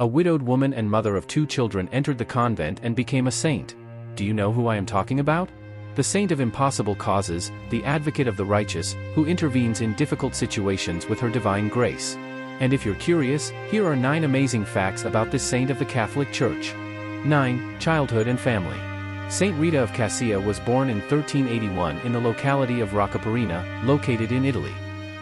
A widowed woman and mother of 2 children entered the convent and became a saint. Do you know who I am talking about? The saint of impossible causes, the advocate of the righteous, who intervenes in difficult situations with her divine grace. And if you're curious, here are 9 amazing facts about this saint of the Catholic Church. 9. Childhood and family. Saint Rita of Cascia was born in 1381 in the locality of Roccaporina, located in Italy.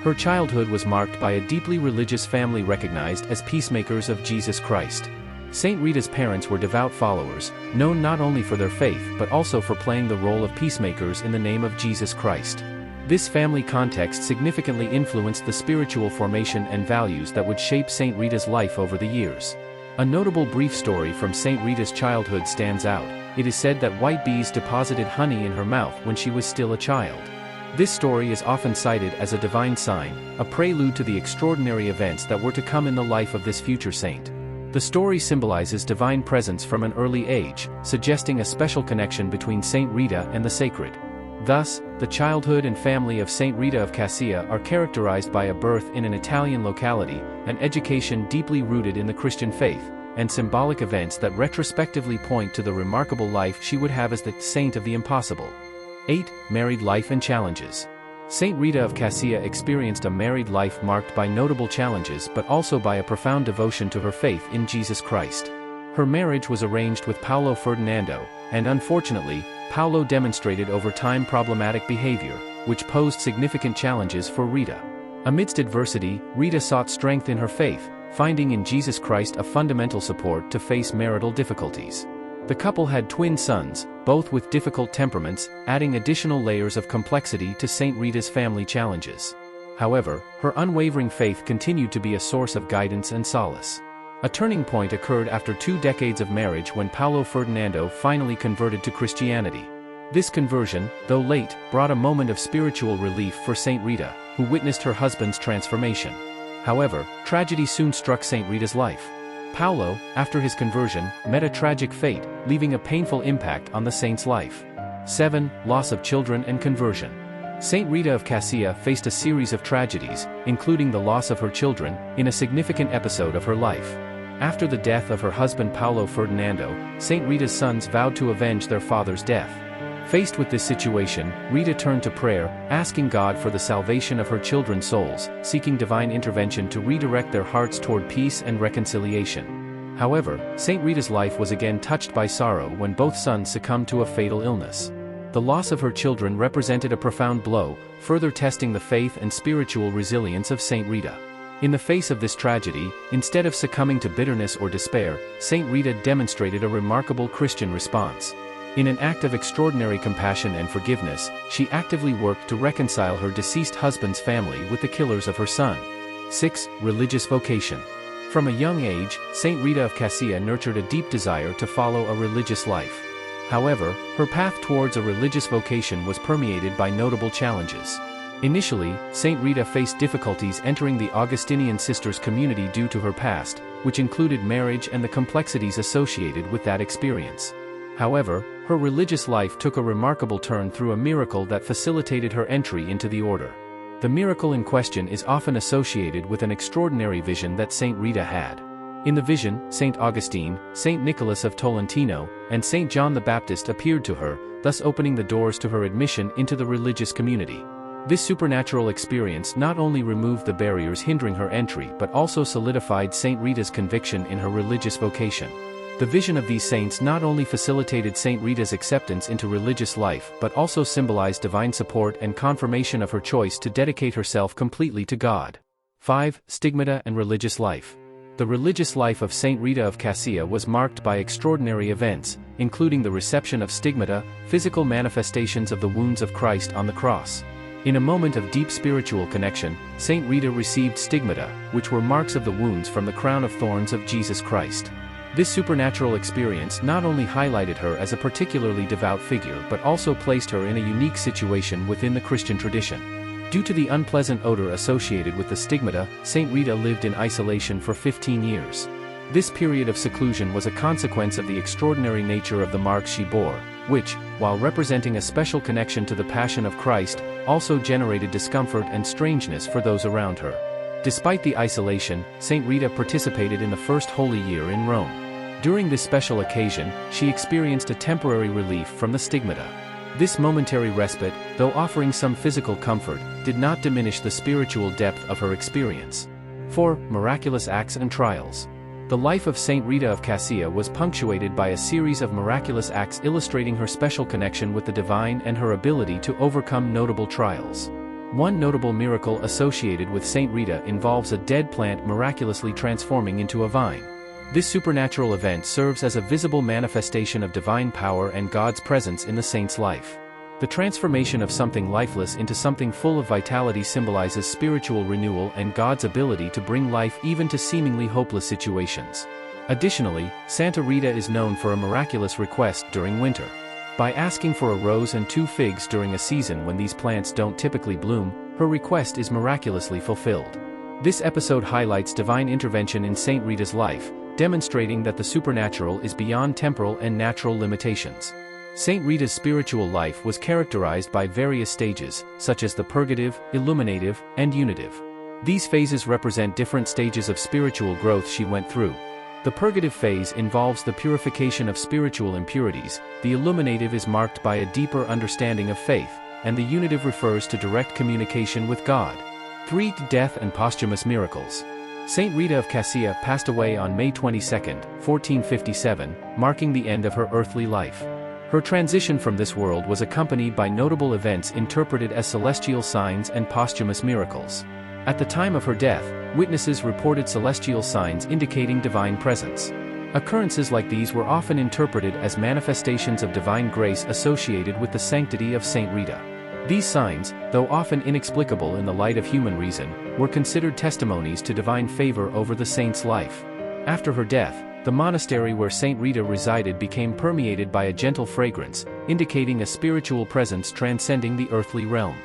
Her childhood was marked by a deeply religious family recognized as peacemakers of Jesus Christ. Saint Rita's parents were devout followers, known not only for their faith but also for playing the role of peacemakers in the name of Jesus Christ. This family context significantly influenced the spiritual formation and values that would shape Saint Rita's life over the years. A notable brief story from Saint Rita's childhood stands out. It is said that white bees deposited honey in her mouth when she was still a child. This story is often cited as a divine sign, a prelude to the extraordinary events that were to come in the life of this future saint. The story symbolizes divine presence from an early age, suggesting a special connection between Saint Rita and the sacred. Thus, the childhood and family of Saint Rita of Cascia are characterized by a birth in an Italian locality, an education deeply rooted in the Christian faith, and symbolic events that retrospectively point to the remarkable life she would have as the saint of the impossible. 8. Married life and challenges. Saint Rita of Cascia experienced a married life marked by notable challenges but also by a profound devotion to her faith in Jesus Christ. Her marriage was arranged with Paolo Ferdinando, and unfortunately, Paolo demonstrated over time problematic behavior, which posed significant challenges for Rita. Amidst adversity, Rita sought strength in her faith, finding in Jesus Christ a fundamental support to face marital difficulties. The couple had twin sons, both with difficult temperaments, adding additional layers of complexity to Saint Rita's family challenges. However, her unwavering faith continued to be a source of guidance and solace. A turning point occurred after 2 decades of marriage when Paolo Ferdinando finally converted to Christianity. This conversion, though late, brought a moment of spiritual relief for Saint Rita, who witnessed her husband's transformation. However, tragedy soon struck Saint Rita's life. Paolo, after his conversion, met a tragic fate, leaving a painful impact on the saint's life. 7. Loss of children and conversion. Saint Rita of Cascia faced a series of tragedies, including the loss of her children, in a significant episode of her life. After the death of her husband Paolo Ferdinando, Saint Rita's sons vowed to avenge their father's death. Faced with this situation, Rita turned to prayer, asking God for the salvation of her children's souls, seeking divine intervention to redirect their hearts toward peace and reconciliation. However, Saint Rita's life was again touched by sorrow when both sons succumbed to a fatal illness. The loss of her children represented a profound blow, further testing the faith and spiritual resilience of Saint Rita. In the face of this tragedy, instead of succumbing to bitterness or despair, Saint Rita demonstrated a remarkable Christian response. In an act of extraordinary compassion and forgiveness, she actively worked to reconcile her deceased husband's family with the killers of her son. 6. Religious vocation. From a young age, Saint Rita of Cascia nurtured a deep desire to follow a religious life. However, her path towards a religious vocation was permeated by notable challenges. Initially, Saint Rita faced difficulties entering the Augustinian sisters community due to her past, which included marriage and the complexities associated with that experience. However, her religious life took a remarkable turn through a miracle that facilitated her entry into the order. The miracle in question is often associated with an extraordinary vision that Saint Rita had. In the vision, Saint Augustine, Saint Nicholas of Tolentino, and Saint John the Baptist appeared to her, thus opening the doors to her admission into the religious community. This supernatural experience not only removed the barriers hindering her entry but also solidified Saint Rita's conviction in her religious vocation. The vision of these saints not only facilitated Saint Rita's acceptance into religious life but also symbolized divine support and confirmation of her choice to dedicate herself completely to God. 5. Stigmata and religious life. The religious life of Saint Rita of Cascia was marked by extraordinary events, including the reception of stigmata, physical manifestations of the wounds of Christ on the cross. In a moment of deep spiritual connection, Saint Rita received stigmata, which were marks of the wounds from the crown of thorns of Jesus Christ. This supernatural experience not only highlighted her as a particularly devout figure but also placed her in a unique situation within the Christian tradition. Due to the unpleasant odor associated with the stigmata, Saint Rita lived in isolation for 15 years. This period of seclusion was a consequence of the extraordinary nature of the marks she bore, which, while representing a special connection to the Passion of Christ, also generated discomfort and strangeness for those around her. Despite the isolation, Saint Rita participated in the First Holy Year in Rome. During this special occasion, she experienced a temporary relief from the stigmata. This momentary respite, though offering some physical comfort, did not diminish the spiritual depth of her experience. 4. Miraculous acts and trials. The life of Saint Rita of Cascia was punctuated by a series of miraculous acts illustrating her special connection with the divine and her ability to overcome notable trials. One notable miracle associated with Saint Rita involves a dead plant miraculously transforming into a vine. This supernatural event serves as a visible manifestation of divine power and God's presence in the saint's life. The transformation of something lifeless into something full of vitality symbolizes spiritual renewal and God's ability to bring life even to seemingly hopeless situations. Additionally, Santa Rita is known for a miraculous request during winter. By asking for a rose and 2 figs during a season when these plants don't typically bloom, her request is miraculously fulfilled. This episode highlights divine intervention in Saint Rita's life, demonstrating that the supernatural is beyond temporal and natural limitations. Saint Rita's spiritual life was characterized by various stages, such as the purgative, illuminative, and unitive. These phases represent different stages of spiritual growth she went through. The purgative phase involves the purification of spiritual impurities, the illuminative is marked by a deeper understanding of faith, and the unitive refers to direct communication with God. 3. Death and posthumous miracles. Saint Rita of Cascia passed away on May 22, 1457, marking the end of her earthly life. Her transition from this world was accompanied by notable events interpreted as celestial signs and posthumous miracles. At the time of her death, witnesses reported celestial signs indicating divine presence. Occurrences like these were often interpreted as manifestations of divine grace associated with the sanctity of Saint Rita. These signs, though often inexplicable in the light of human reason, were considered testimonies to divine favor over the saint's life. After her death, the monastery where Saint Rita resided became permeated by a gentle fragrance, indicating a spiritual presence transcending the earthly realm.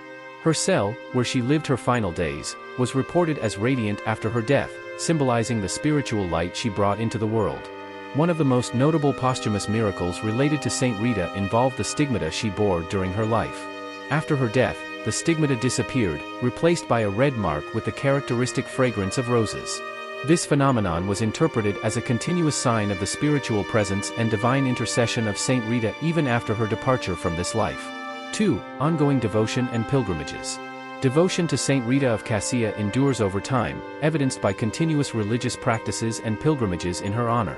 Her cell, where she lived her final days, was reported as radiant after her death, symbolizing the spiritual light she brought into the world. One of the most notable posthumous miracles related to Saint Rita involved the stigmata she bore during her life. After her death, the stigmata disappeared, replaced by a red mark with the characteristic fragrance of roses. This phenomenon was interpreted as a continuous sign of the spiritual presence and divine intercession of Saint Rita even after her departure from this life. 2. Ongoing devotion and pilgrimages. Devotion to Saint Rita of Cascia endures over time, evidenced by continuous religious practices and pilgrimages in her honor.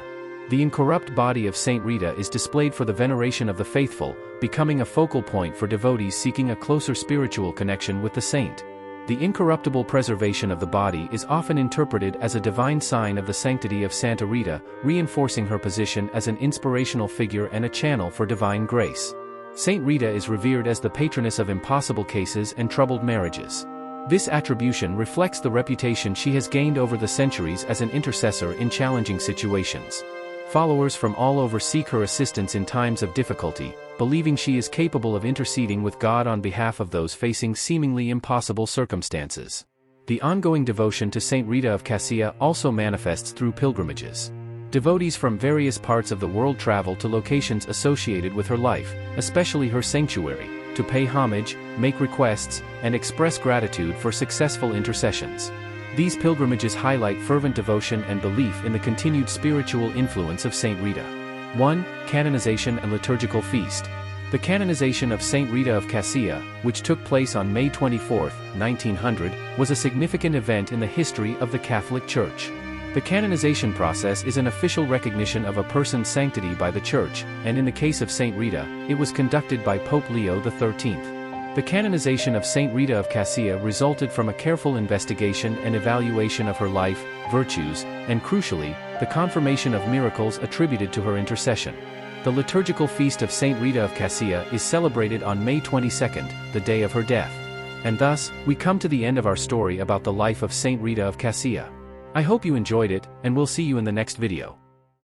The incorrupt body of Saint Rita is displayed for the veneration of the faithful, becoming a focal point for devotees seeking a closer spiritual connection with the saint. The incorruptible preservation of the body is often interpreted as a divine sign of the sanctity of Santa Rita, reinforcing her position as an inspirational figure and a channel for divine grace. Saint Rita is revered as the patroness of impossible cases and troubled marriages. This attribution reflects the reputation she has gained over the centuries as an intercessor in challenging situations. Followers from all over seek her assistance in times of difficulty, believing she is capable of interceding with God on behalf of those facing seemingly impossible circumstances. The ongoing devotion to Saint Rita of Cascia also manifests through pilgrimages. Devotees from various parts of the world travel to locations associated with her life, especially her sanctuary, to pay homage, make requests, and express gratitude for successful intercessions. These pilgrimages highlight fervent devotion and belief in the continued spiritual influence of Saint Rita. 1. Canonization and Liturgical Feast. The canonization of Saint Rita of Cascia, which took place on May 24, 1900, was a significant event in the history of the Catholic Church. The canonization process is an official recognition of a person's sanctity by the Church, and in the case of Saint Rita, it was conducted by Pope Leo XIII. The canonization of Saint Rita of Cascia resulted from a careful investigation and evaluation of her life, virtues, and crucially, the confirmation of miracles attributed to her intercession. The liturgical feast of Saint Rita of Cascia is celebrated on May 22, the day of her death. And thus, we come to the end of our story about the life of Saint Rita of Cascia. I hope you enjoyed it, and we'll see you in the next video.